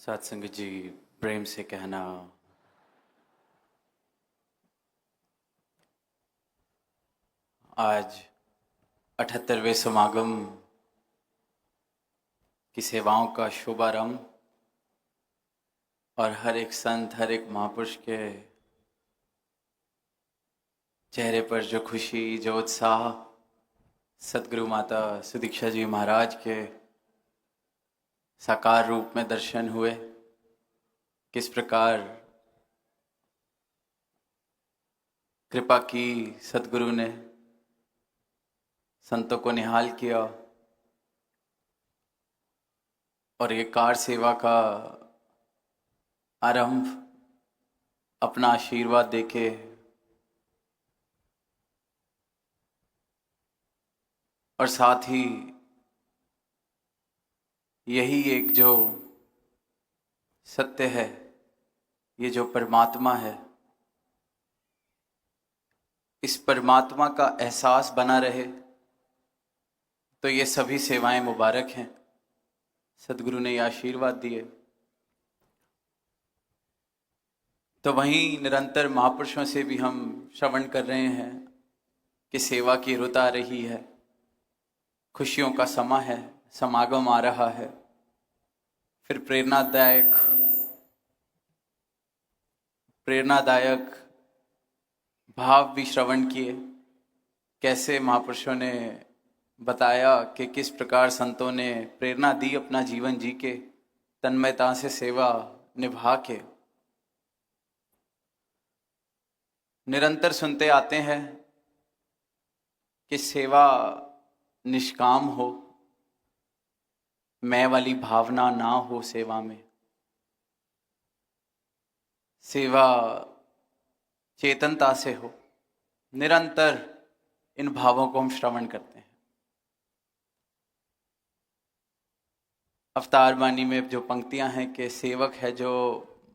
सत्संग जी, प्रेम से कहना। आज 78वें समागम की सेवाओं का शुभारंभ और हर एक संत, हर एक महापुरुष के चेहरे पर जो खुशी, जो उत्साह, सदगुरु माता सुदीक्षा जी महाराज के साकार रूप में दर्शन हुए। किस प्रकार कृपा की सदगुरु ने, संतों को निहाल किया और ये कार सेवा का आरंभ अपना आशीर्वाद देके और साथ ही यही एक जो सत्य है, ये जो परमात्मा है, इस परमात्मा का एहसास बना रहे तो ये सभी सेवाएं मुबारक हैं। सदगुरु ने ये आशीर्वाद दिए। तो वहीं निरंतर महापुरुषों से भी हम श्रवण कर रहे हैं कि सेवा की रुत आ रही है, खुशियों का समय है, समागम आ रहा है। फिर प्रेरणादायक भाव भी श्रवण किए। कैसे महापुरुषों ने बताया कि किस प्रकार संतों ने प्रेरणा दी अपना जीवन जी के, तन्मयता से सेवा निभा के। निरंतर सुनते आते हैं कि सेवा निष्काम हो, मैं वाली भावना ना हो सेवा में। सेवा चेतनता से हो। निरंतर इन भावों को हम श्रवण करते हैं। अवतार बानी में जो पंक्तियां हैं कि सेवक है जो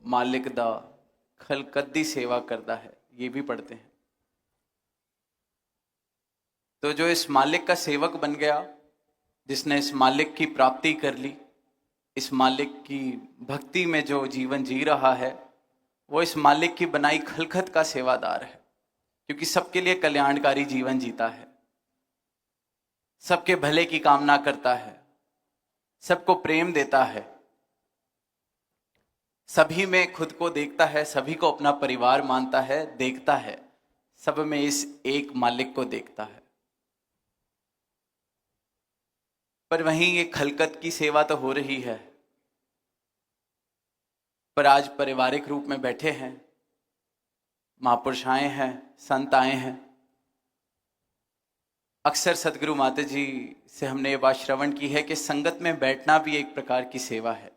मालिक दा खलकद्दी सेवा करता है, ये भी पढ़ते हैं। तो जो इस मालिक का सेवक बन गया, जिसने इस मालिक की प्राप्ति कर ली, इस मालिक की भक्ति में जो जीवन जी रहा है, वो इस मालिक की बनाई खलखत का सेवादार है। क्योंकि सबके लिए कल्याणकारी जीवन जीता है, सबके भले की कामना करता है, सबको प्रेम देता है, सभी में खुद को देखता है, सभी को अपना परिवार मानता है, देखता है, सब में इस एक मालिक को देखता है। पर वहीं ये खलकत की सेवा तो हो रही है, पर आज पारिवारिक रूप में बैठे हैं, महापुरुष आए हैं, संत आए हैं। अक्सर सदगुरु माता जी से हमने ये बात श्रवण की है कि संगत में बैठना भी एक प्रकार की सेवा है।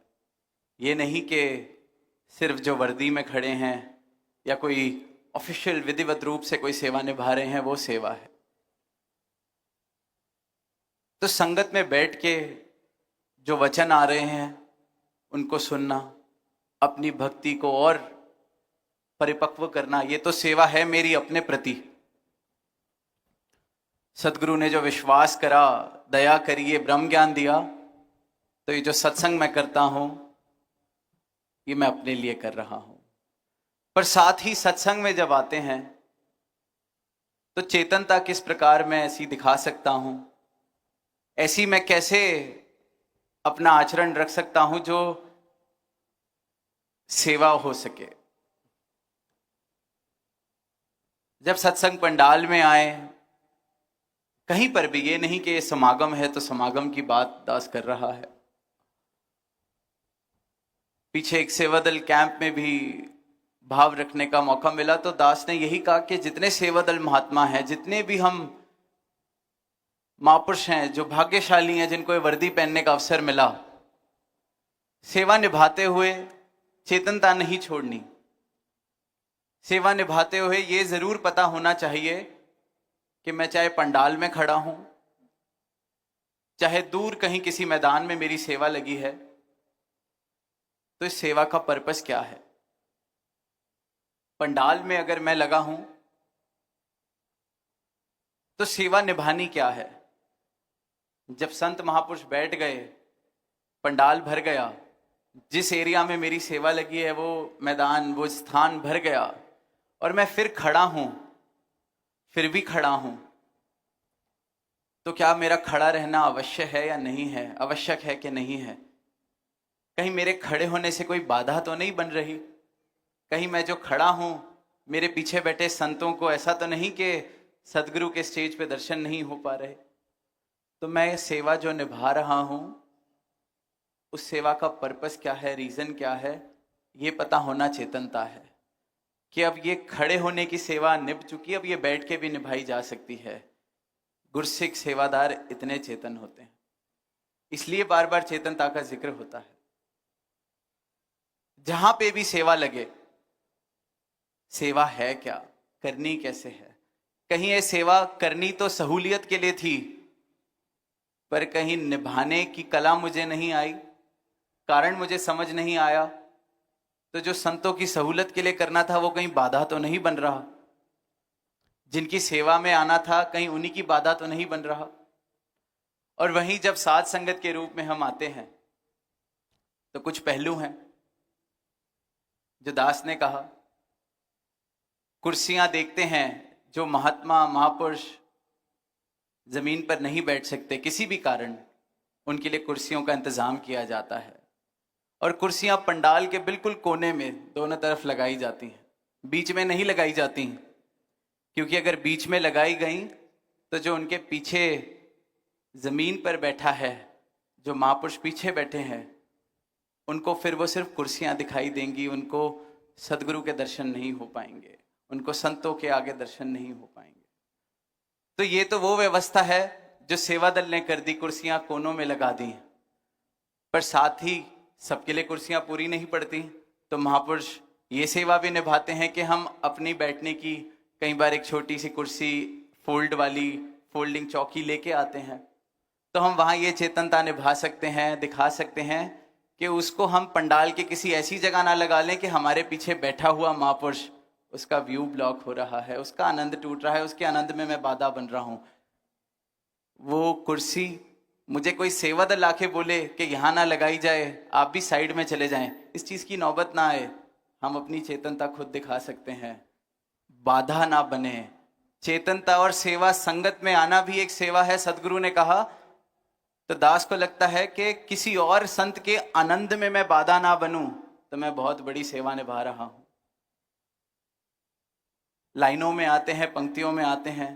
ये नहीं कि सिर्फ जो वर्दी में खड़े हैं या कोई ऑफिशियल विधिवत रूप से कोई सेवा निभा रहे हैं वो सेवा है। तो संगत में बैठ के जो वचन आ रहे हैं उनको सुनना, अपनी भक्ति को और परिपक्व करना, ये तो सेवा है मेरी अपने प्रति। सदगुरु ने जो विश्वास करा, दया करिए, ब्रह्म ज्ञान दिया, तो ये जो सत्संग मैं करता हूं ये मैं अपने लिए कर रहा हूं। पर साथ ही सत्संग में जब आते हैं तो चेतनता किस प्रकार मैं ऐसी दिखा सकता हूं, ऐसी मैं कैसे अपना आचरण रख सकता हूं जो सेवा हो सके। जब सत्संग पंडाल में आए, कहीं पर भी, ये नहीं कि ये समागम है तो समागम की बात दास कर रहा है। पीछे एक सेवादल कैंप में भी भाव रखने का मौका मिला तो दास ने यही कहा कि जितने सेवादल महात्मा हैं, जितने भी हम महापुरुष हैं, जो भाग्यशाली हैं जिनको ये वर्दी पहनने का अवसर मिला, सेवा निभाते हुए चेतनता नहीं छोड़नी। सेवा निभाते हुए ये जरूर पता होना चाहिए कि मैं चाहे पंडाल में खड़ा हूं, चाहे दूर कहीं किसी मैदान में मेरी सेवा लगी है, तो इस सेवा का पर्पस क्या है। पंडाल में अगर मैं लगा हूं तो सेवा निभानी क्या है। जब संत महापुरुष बैठ गए, पंडाल भर गया, जिस एरिया में मेरी सेवा लगी है वो मैदान, वो स्थान भर गया और मैं फिर खड़ा हूं, फिर भी खड़ा हूं, तो क्या मेरा खड़ा रहना अवश्य है या नहीं है, आवश्यक है कि नहीं है? कहीं मेरे खड़े होने से कोई बाधा तो नहीं बन रही? कहीं मैं जो खड़ा हूं, मेरे पीछे बैठे संतों को ऐसा तो नहीं कि सदगुरु के स्टेज पे दर्शन नहीं हो पा रहे? तो मैं सेवा जो निभा रहा हूं, उस सेवा का पर्पस क्या है, रीजन क्या है, ये पता होना चेतनता है कि अब ये खड़े होने की सेवा निभ चुकी, अब ये बैठ के भी निभाई जा सकती है। गुरसिख सेवादार इतने चेतन होते हैं, इसलिए बार बार चेतनता का जिक्र होता है। जहां पे भी सेवा लगे, सेवा है क्या, करनी कैसे है? कहीं ये सेवा करनी तो सहूलियत के लिए थी, पर कहीं निभाने की कला मुझे नहीं आई, कारण मुझे समझ नहीं आया। तो जो संतों की सहूलत के लिए करना था वो कहीं बाधा तो नहीं बन रहा, जिनकी सेवा में आना था कहीं उन्हीं की बाधा तो नहीं बन रहा। और वहीं जब साध संगत के रूप में हम आते हैं तो कुछ पहलू हैं जो दास ने कहा। कुर्सियां देखते हैं, जो महात्मा महापुरुष जमीन पर नहीं बैठ सकते किसी भी कारण, उनके लिए कुर्सियों का इंतजाम किया जाता है। और कुर्सियां पंडाल के बिल्कुल कोने में दोनों तरफ लगाई जाती हैं, बीच में नहीं लगाई जाती, क्योंकि अगर बीच में लगाई गई तो जो उनके पीछे जमीन पर बैठा है, जो महापुरुष पीछे बैठे हैं, उनको फिर वो सिर्फ कुर्सियां दिखाई देंगी, उनको सदगुरु के दर्शन नहीं हो पाएंगे, उनको संतों के आगे दर्शन नहीं हो पाएंगे। तो ये तो वो व्यवस्था है जो सेवा दल ने कर दी, कुर्सियां कोनों में लगा दी, पर साथ ही सबके लिए कुर्सियां पूरी नहीं पड़ती। तो महापुरुष ये सेवा भी निभाते हैं कि हम अपनी बैठने की कई बार एक छोटी सी कुर्सी फोल्ड वाली फोल्डिंग चौकी लेके आते हैं, तो हम वहां ये चेतनता निभा सकते हैं, दिखा सकते हैं कि उसको हम पंडाल के किसी ऐसी जगह ना लगा लें कि हमारे पीछे बैठा हुआ महापुरुष, उसका व्यू ब्लॉक हो रहा है, उसका आनंद टूट रहा है, उसके आनंद में मैं बाधा बन रहा हूं। वो कुर्सी मुझे कोई सेवा दल आके बोले कि यहां ना लगाई जाए, आप भी साइड में चले जाएं, इस चीज की नौबत ना आए। हम अपनी चेतनता खुद दिखा सकते हैं, बाधा ना बने। चेतनता और सेवा संगत में आना भी एक सेवा है, सदगुरु ने कहा। तो दास को लगता है कि किसी और संत के आनंद में मैं बाधा ना बनूं तो मैं बहुत बड़ी सेवा निभा रहा हूं। लाइनों में आते हैं, पंक्तियों में आते हैं,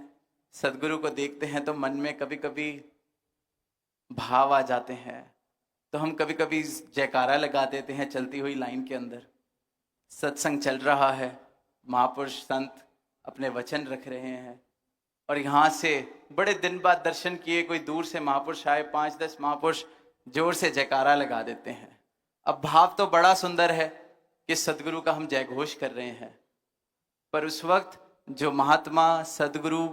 सदगुरु को देखते हैं तो मन में कभी कभी भाव आ जाते हैं, तो हम कभी कभी जयकारा लगा देते हैं चलती हुई लाइन के अंदर। सत्संग चल रहा है, महापुरुष संत अपने वचन रख रहे हैं, और यहाँ से बड़े दिन बाद दर्शन किए कोई दूर से महापुरुष आए, 5-10 महापुरुष जोर से जयकारा लगा देते हैं। अब भाव तो बड़ा सुंदर है कि सदगुरु का हम जय घोष कर रहे हैं, पर उस वक्त जो महात्मा सदगुरु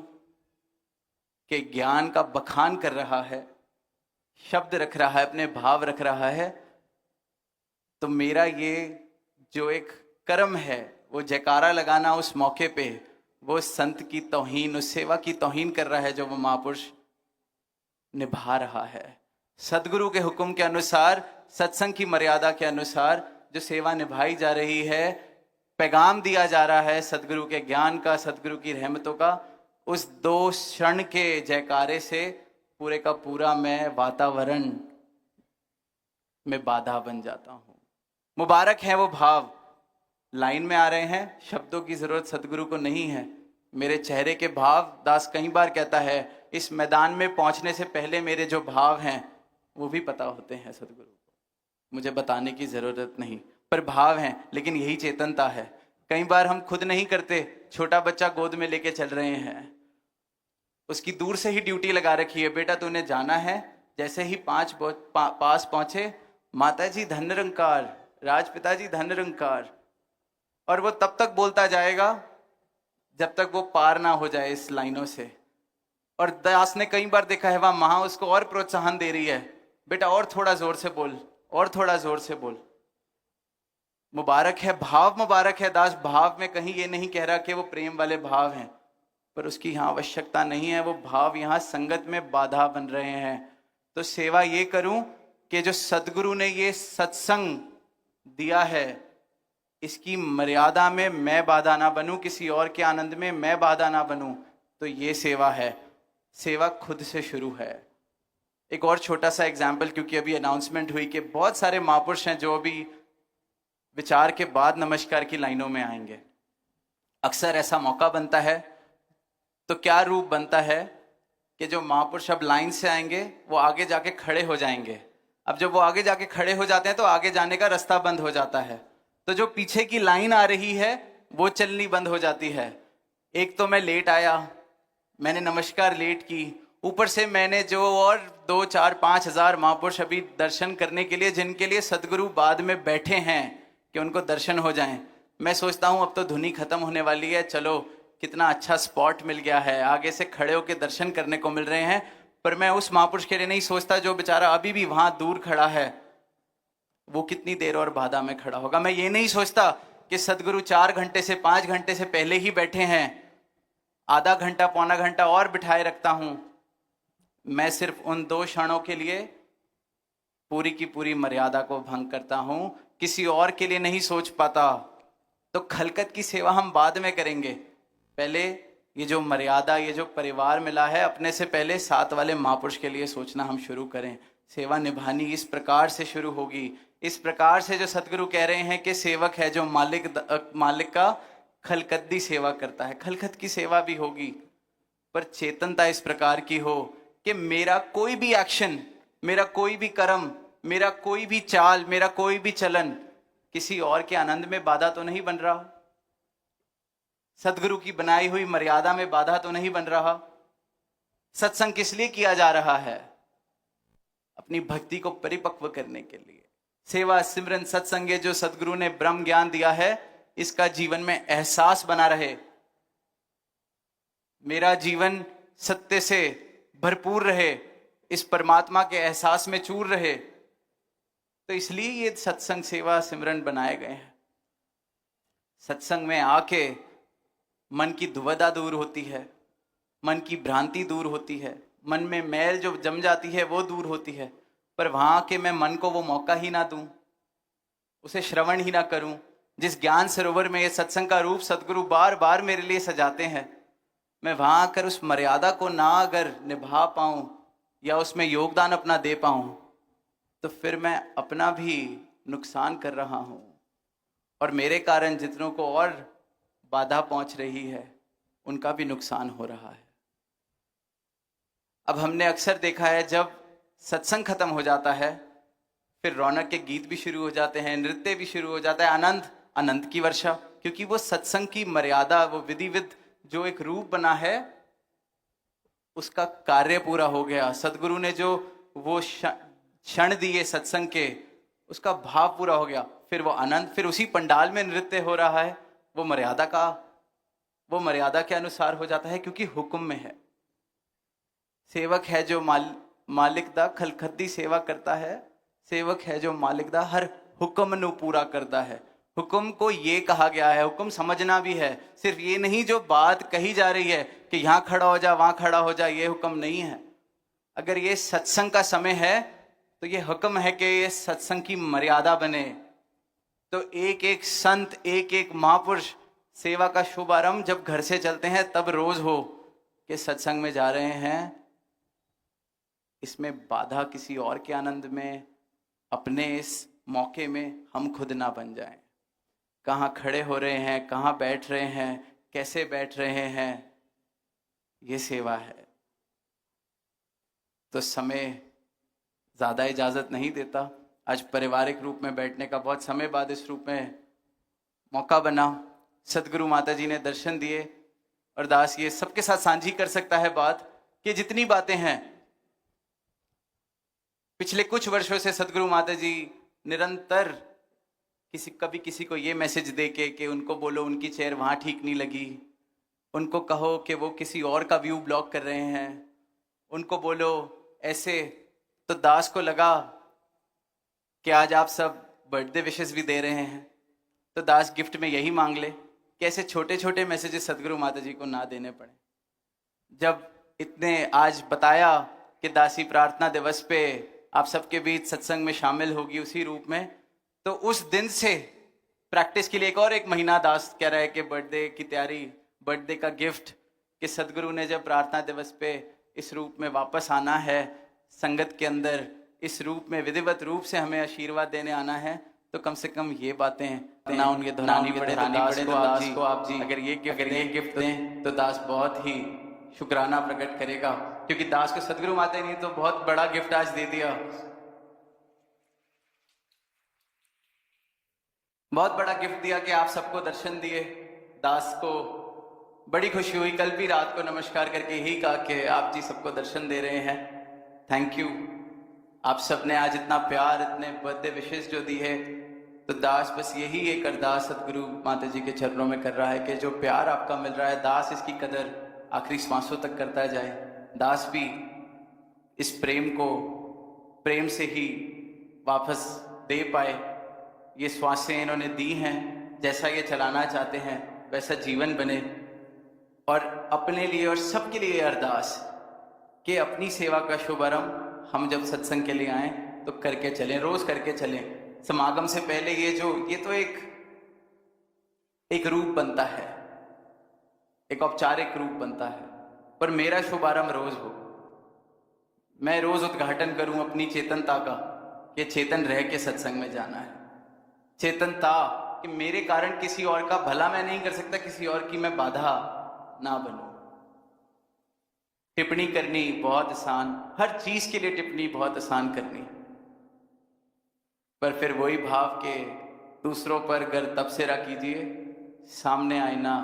के ज्ञान का बखान कर रहा है, शब्द रख रहा है, अपने भाव रख रहा है, तो मेरा ये जो एक कर्म है वो जयकारा लगाना उस मौके पे, वो संत की तौहीन, उस सेवा की तौहीन कर रहा है जो वो महापुरुष निभा रहा है। सदगुरु के हुक्म के अनुसार, सत्संग की मर्यादा के अनुसार जो सेवा निभाई जा रही है, पैगाम दिया जा रहा है सदगुरु के ज्ञान का, सदगुरु की रहमतों का, उस 2 क्षण के जयकारे से पूरे का पूरा मैं वातावरण में बाधा बन जाता हूं। मुबारक है वो भाव, लाइन में आ रहे हैं, शब्दों की जरूरत सदगुरु को नहीं है, मेरे चेहरे के भाव। दास कई बार कहता है, इस मैदान में पहुंचने से पहले मेरे जो भाव हैं वो भी पता होते हैं सदगुरु को, मुझे बताने की जरूरत नहीं, पर भाव हैं। लेकिन यही चेतनता है, कई बार हम खुद नहीं करते, छोटा बच्चा गोद में लेके चल रहे हैं, उसकी दूर से ही ड्यूटी लगा रखी है, बेटा तूने जाना है। जैसे ही पास पहुंचे, माता जी धन निरंकार, राजपिता जी धन निरंकार, और वो तब तक बोलता जाएगा जब तक वो पार ना हो जाए इस लाइनों से। और दास ने कई बार देखा है वहां मां उसको और प्रोत्साहन दे रही है, बेटा और थोड़ा जोर से बोल, और थोड़ा जोर से बोल। मुबारक है, भाव मुबारक है। दास भाव में कहीं ये नहीं कह रहा कि वो प्रेम वाले भाव हैं, पर उसकी यहाँ आवश्यकता नहीं है, वो भाव यहाँ संगत में बाधा बन रहे हैं। तो सेवा ये करूं कि जो सदगुरु ने ये सत्संग दिया है, इसकी मर्यादा में मैं बाधा ना बनूं, किसी और के आनंद में मैं बाधा ना बनूं, तो ये सेवा है। सेवा खुद से शुरू है। एक और छोटा सा एग्जाम्पल, क्योंकि अभी अनाउंसमेंट हुई कि बहुत सारे महापुरुष हैं जो अभी विचार के बाद नमस्कार की लाइनों में आएंगे। अक्सर ऐसा मौका बनता है, तो क्या रूप बनता है कि जो महापुरुष अब लाइन से आएंगे वो आगे जाके खड़े हो जाएंगे। अब जब वो आगे जाके खड़े हो जाते हैं तो आगे जाने का रास्ता बंद हो जाता है, तो जो पीछे की लाइन आ रही है वो चलनी बंद हो जाती है। एक तो मैं लेट आया, मैंने नमस्कार लेट की, ऊपर से मैंने जो और 2, 4, 5 हजार महापुरुष अभी दर्शन करने के लिए, जिनके लिए सदगुरु बाद में बैठे हैं कि उनको दर्शन हो जाएं, मैं सोचता हूं अब तो धुनी खत्म होने वाली है, चलो कितना अच्छा स्पॉट मिल गया है, आगे से खड़े होकर दर्शन करने को मिल रहे हैं। पर मैं उस महापुरुष के लिए नहीं सोचता जो बेचारा अभी भी वहां दूर खड़ा है, वो कितनी देर और बाधा में खड़ा होगा। मैं ये नहीं सोचता कि सदगुरु 4 घंटे से 5 घंटे से पहले ही बैठे हैं, आधा घंटा पौना घंटा और बिठाए रखता हूं। मैं सिर्फ उन 2 क्षणों के लिए पूरी की पूरी मर्यादा को भंग करता हूं, किसी और के लिए नहीं सोच पाता। तो खलकत की सेवा हम बाद में करेंगे, पहले ये जो मर्यादा, ये जो परिवार मिला है, अपने से पहले साथ वाले महापुरुष के लिए सोचना हम शुरू करें। सेवा निभानी इस प्रकार से शुरू होगी, इस प्रकार से जो सतगुरु कह रहे हैं कि सेवक है जो मालिक का खलकद्दी सेवा करता है। खलकत की सेवा भी होगी, पर चेतनता इस प्रकार की हो कि मेरा कोई भी एक्शन, मेरा कोई भी कर्म, मेरा कोई भी चाल, मेरा कोई भी चलन किसी और के आनंद में बाधा तो नहीं बन रहा, सदगुरु की बनाई हुई मर्यादा में बाधा तो नहीं बन रहा। सत्संग किस लिए किया जा रहा है? अपनी भक्ति को परिपक्व करने के लिए। सेवा सिमरन सत्संग जो सदगुरु ने ब्रह्म ज्ञान दिया है, इसका जीवन में एहसास बना रहे, मेरा जीवन सत्य से भरपूर रहे, इस परमात्मा के एहसास में चूर रहे। तो इसलिए ये सत्संग सेवा सिमरन बनाए गए हैं। सत्संग में आके मन की दुविधा दूर होती है, मन की भ्रांति दूर होती है, मन में मैल जो जम जाती है वो दूर होती है। पर वहां के मैं मन को वो मौका ही ना दूं, उसे श्रवण ही ना करूं। जिस ज्ञान सरोवर में ये सत्संग का रूप सदगुरु बार बार मेरे लिए सजाते हैं, मैं वहां आकर उस मर्यादा को ना अगर निभा पाऊं या उसमें योगदान अपना दे पाऊं, तो फिर मैं अपना भी नुकसान कर रहा हूं, और मेरे कारण जितनों को और बाधा पहुंच रही है उनका भी नुकसान हो रहा है। अब हमने अक्सर देखा है जब सत्संग खत्म हो जाता है, फिर रौनक के गीत भी शुरू हो जाते हैं, नृत्य भी शुरू हो जाता है, आनंद की वर्षा, क्योंकि वो सत्संग की मर्यादा, वो विधिविध जो एक रूप बना है, उसका कार्य पूरा हो गया। सदगुरु ने जो वो क्षण दिए सत्संग के, उसका भाव पूरा हो गया। फिर वो आनंद, फिर उसी पंडाल में नृत्य हो रहा है, वो मर्यादा के अनुसार हो जाता है, क्योंकि हुक्म में है। सेवक है जो मालिक दा खलखद्दी सेवा करता है, सेवक है जो मालिक दा हर हुक्म नू पूरा करता है। हुक्म को ये कहा गया है, हुक्म समझना भी है, सिर्फ ये नहीं जो बात कही जा रही है कि यहां खड़ा हो जा वहां खड़ा हो जा, ये हुक्म नहीं है। अगर ये सत्संग का समय है तो ये हुक्म है कि ये सत्संग की मर्यादा बने। तो एक एक संत, एक एक महापुरुष सेवा का शुभारंभ जब घर से चलते हैं तब रोज हो कि सत्संग में जा रहे हैं, इसमें बाधा किसी और के आनंद में, अपने इस मौके में हम खुद ना बन जाएं। कहाँ खड़े हो रहे हैं, कहाँ बैठ रहे हैं, कैसे बैठ रहे हैं, ये सेवा है। तो समय ज़्यादा इजाज़त नहीं देता। आज पारिवारिक रूप में बैठने का बहुत समय बाद इस रूप में मौका बना। सदगुरु माता जी ने दर्शन दिए, और दास ये सबके साथ साझी कर सकता है बात कि जितनी बातें हैं पिछले कुछ वर्षों से सदगुरु माता जी निरंतर कभी किसी को ये मैसेज दे के कि उनको बोलो उनकी चेयर वहां ठीक नहीं लगी, उनको कहो कि वो किसी और का व्यू ब्लॉक कर रहे हैं, उनको बोलो ऐसे। तो दास को लगा कि आज आप सब बर्थडे विशेस भी दे रहे हैं, तो दास गिफ्ट में यही मांग ले कि ऐसे छोटे छोटे मैसेजेस सदगुरु माता जी को ना देने पड़े। जब इतने आज बताया कि दासी प्रार्थना दिवस पे आप सबके बीच सत्संग में शामिल होगी उसी रूप में, तो उस दिन से प्रैक्टिस के लिए एक महीना दास कह रहा है कि बर्थडे की तैयारी, बर्थडे का गिफ्ट, कि सदगुरु ने जब प्रार्थना दिवस पे इस रूप में वापस आना है, संगत के अंदर इस रूप में विधिवत रूप से हमें आशीर्वाद देने आना है, तो कम से कम ये बातें ना उनके दोहरानी पड़े तो दास को आप जी अगर ये गिफ्ट दें तो दास बहुत ही शुक्राना प्रकट करेगा, क्योंकि दास को सदगुरु माता ने तो बहुत बड़ा गिफ्ट आज दे दिया, बहुत बड़ा गिफ्ट दिया कि आप सबको दर्शन दिए। दास को बड़ी खुशी हुई, कल भी रात को नमस्कार करके यही कहा कि आप जी सबको दर्शन दे रहे हैं, थैंक यू। आप सबने आज इतना प्यार, इतने बर्थडे विशेष जो दी है, तो दास बस यही एक अरदास सदगुरु माता जी के चरणों में कर रहा है कि जो प्यार आपका मिल रहा है, दास इसकी कदर आखिरी सांसों तक करता जाए। दास भी इस प्रेम को प्रेम से ही वापस दे पाए। ये श्वासें इन्होंने दी हैं, जैसा ये चलाना चाहते हैं वैसा जीवन बने, और अपने लिए और सबके लिए अरदास कि अपनी सेवा का शुभारंभ हम जब सत्संग के लिए आए तो करके चलें, रोज करके चलें। समागम से पहले ये तो एक रूप बनता है, एक औपचारिक रूप बनता है, पर मेरा शुभारंभ रोज हो, मैं रोज उद्घाटन करूं अपनी चेतनता का कि चेतन रह के सत्संग में जाना है। चेतनता कि मेरे कारण किसी और का भला मैं नहीं कर सकता, किसी और की मैं बाधा ना बनूं। टिप्पणी करनी बहुत आसान, हर चीज के लिए टिप्पणी बहुत आसान करनी, पर फिर वही भाव के दूसरों पर गर तबसेरा कीजिए, सामने आईना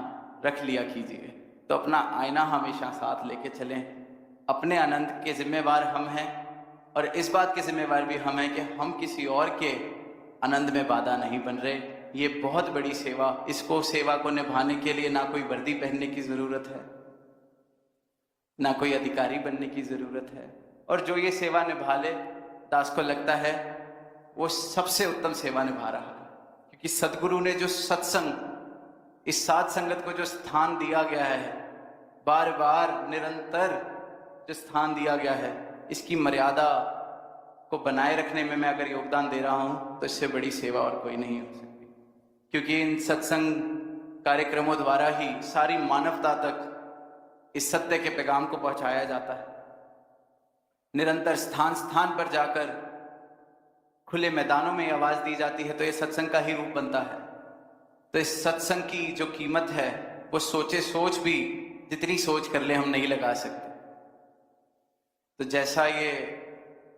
रख लिया कीजिए। तो अपना आईना हमेशा साथ लेके चलें। अपने आनंद के जिम्मेवार हम हैं, और इस बात के जिम्मेवार भी हम हैं कि हम किसी और के आनंद में बाधा नहीं बन रहे। ये बहुत बड़ी सेवा, इसको सेवा को निभाने के लिए ना कोई वर्दी पहनने की जरूरत है, ना कोई अधिकारी बनने की जरूरत है, और जो ये सेवा निभा ले, दास को लगता है वो सबसे उत्तम सेवा निभा रहा है, क्योंकि सदगुरु ने जो सत्संग, इस साध संगत को जो स्थान दिया गया है, बार बार निरंतर जो स्थान दिया गया है, इसकी मर्यादा को बनाए रखने में मैं अगर योगदान दे रहा हूं तो इससे बड़ी सेवा और कोई नहीं हो सकती, क्योंकि इन सत्संग कार्यक्रमों द्वारा ही सारी मानवता तक इस सत्य के पैगाम को पहुंचाया जाता है। निरंतर स्थान स्थान पर जाकर खुले मैदानों में आवाज दी जाती है, तो ये सत्संग का ही रूप बनता है। तो इस सत्संग की जो कीमत है वो सोचे सोच भी जितनी सोच कर ले हम नहीं लगा सकते। तो जैसा ये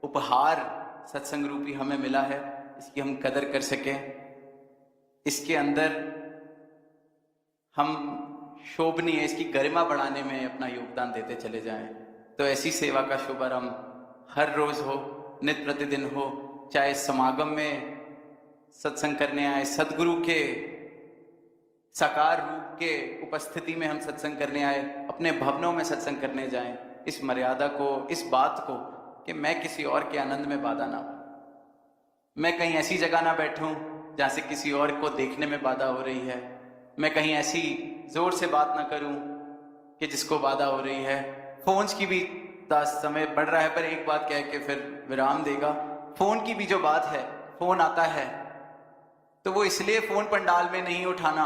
उपहार सत्संग रूपी हमें मिला है, इसकी हम कदर कर सकें, इसके अंदर हम शोभनीय, इसकी गरिमा बढ़ाने में अपना योगदान देते चले जाएं। तो ऐसी सेवा का शुभारंभ हर रोज हो, नित्य प्रतिदिन हो, चाहे समागम में सत्संग करने आए, सदगुरु के साकार रूप के उपस्थिति में हम सत्संग करने आए, अपने भवनों में सत्संग करने जाएं, इस मर्यादा को, इस बात को कि मैं किसी और के आनंद में बाधा ना हो, मैं कहीं ऐसी जगह ना बैठूं जहां से किसी और को देखने में बाधा हो रही है, मैं कहीं ऐसी जोर से बात ना करूं कि जिसको बाधा हो रही है। फोन की भी समय बढ़ रहा है, पर एक बात कह के फिर विराम देगा। फोन की भी जो बात है, फोन आता है तो वो इसलिए फोन पंडाल में नहीं उठाना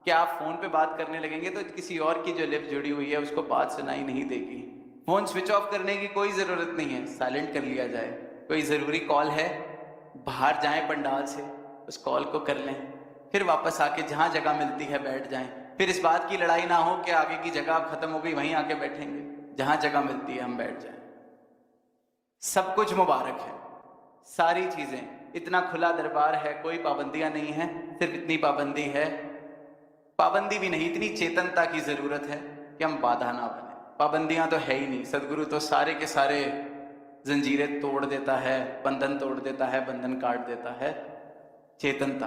कि आप फोन पे बात करने लगेंगे तो किसी और की जो लिप जुड़ी हुई है उसको बात सुनाई नहीं देगी। फोन स्विच ऑफ करने की कोई जरूरत नहीं है, साइलेंट कर लिया जाए। कोई जरूरी कॉल है, बाहर जाएं पंडाल से, उस कॉल को कर लें, फिर वापस आके जहां जगह मिलती है बैठ जाएं। फिर इस बात की लड़ाई ना हो कि आगे की जगह खत्म हो गई, वहीं आके बैठेंगे, जहां जगह मिलती है हम बैठ जाएं। सब कुछ मुबारक है, सारी चीजें, इतना खुला दरबार है, कोई पाबंदियां नहीं है। सिर्फ इतनी पाबंदी है, पाबंदी भी नहीं, इतनी चेतनता की जरूरत है कि हम बाधा ना बने। पाबंदियां तो है ही नहीं, सदगुरु तो सारे के सारे जंजीरें तोड़ देता है, बंधन तोड़ देता है, बंधन काट देता है। चेतनता,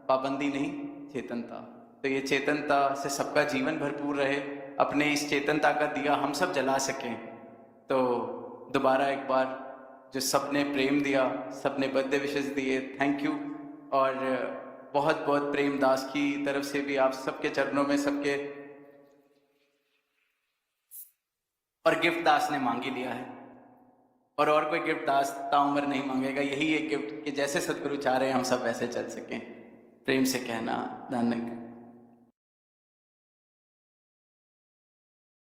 पाबंदी नहीं, चेतनता। तो ये चेतनता से सबका जीवन भरपूर रहे, अपने इस चेतनता का दिया हम सब जला सकें। तो दोबारा एक बार जो सबने प्रेम दिया, सबने बर्थडे विशेष दिए, थैंक यू। और बहुत बहुत प्रेम दास की तरफ से भी आप सबके चरणों में सबके, और गिफ्ट दास ने मांगी लिया है। और कोई गिफ्ट दास्ता उम्र नहीं मांगेगा, यही एक गिफ्ट कि जैसे सदगुरु चाह रहे हैं हम सब वैसे चल सकें। प्रेम से कहना, धन्य